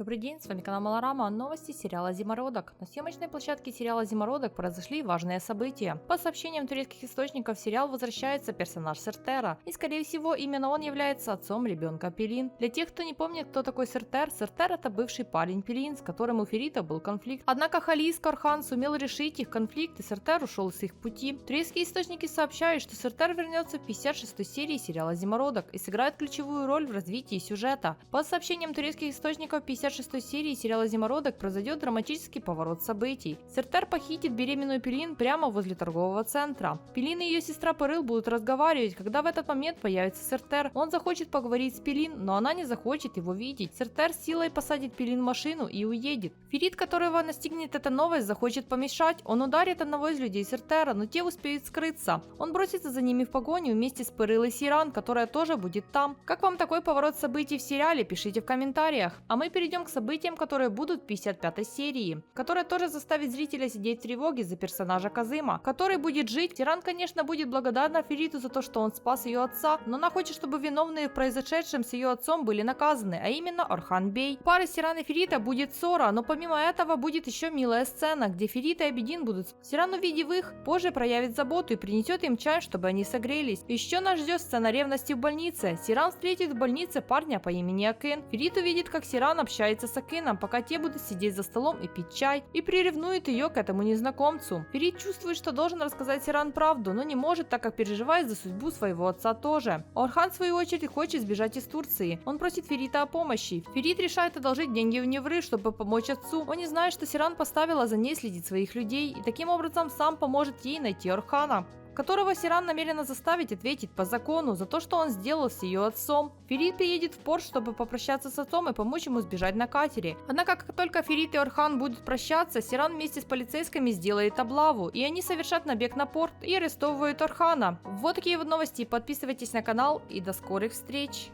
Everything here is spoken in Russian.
Добрый день, с вами канал Малорама, новости сериала «Зимородок». На съемочной площадке сериала «Зимородок» произошли важные события. По сообщениям турецких источников, в сериал возвращается персонаж Сертера, и скорее всего именно он является отцом ребенка Пелин. Для тех, кто не помнит, кто такой Сертер, Сертер это бывший парень Пелин, с которым у Ферита был конфликт. Однако Халис Корхан сумел решить их конфликт, и Сертер ушел с их пути. Турецкие источники сообщают, что Сертер вернется в 56-й серии сериала «Зимородок» и сыграет ключевую роль в развитии сюжета. По сообщениям турецких источников, в 56-й серии сериала «Зимородок» произойдет драматический поворот событий. Сертер похитит беременную Пелин прямо возле торгового центра. Пелин и ее сестра Пырыл будут разговаривать, когда в этот момент появится Сертер. Он захочет поговорить с Пелин, но она не захочет его видеть. Сертер силой посадит Пелин в машину и уедет. Ферит, которого настигнет эта новость, захочет помешать. Он ударит одного из людей Сертера, но те успеют скрыться. Он бросится за ними в погоню вместе с Пырыл и Сиран, которая тоже будет там. Как вам такой поворот событий в сериале? Пишите в комментариях. А мы перейдем к событиям, которые будут в 55-й серии, которая тоже заставит зрителя сидеть в тревоге за персонажа Казыма, который будет жить. Сиран, конечно, будет благодарна Фериту за то, что он спас ее отца, но она хочет, чтобы виновные в произошедшем с ее отцом были наказаны, а именно Орхан Бей. У пары Сиран и Ферита будет ссора, но помимо этого будет еще милая сцена, где Ферит и Абедин будут. Сиран, увидев их, позже проявит заботу и принесет им чай, чтобы они согрелись. Еще нас ждет сцена ревности в больнице. Сиран встретит в больнице парня по имени Акын. Ферит увидит, как Сиран общается с Акыном, пока те будут сидеть за столом и пить чай, и приревнует ее к этому незнакомцу. Ферит чувствует, что должен рассказать Сиран правду, но не может, так как переживает за судьбу своего отца тоже. Орхан, в свою очередь, хочет сбежать из Турции. Он просит Ферита о помощи. Ферит решает одолжить деньги у Невры, чтобы помочь отцу. Он не знает, что Сиран поставила за ней следить своих людей, и таким образом сам поможет ей найти Орхана, которого Сиран намерена заставить ответить по закону за то, что он сделал с ее отцом. Ферит приедет в порт, чтобы попрощаться с отцом и помочь ему сбежать на катере. Однако, как только Ферит и Орхан будут прощаться, Сиран вместе с полицейскими сделает облаву, и они совершат набег на порт и арестовывают Орхана. Вот такие вот новости. Подписывайтесь на канал и до скорых встреч!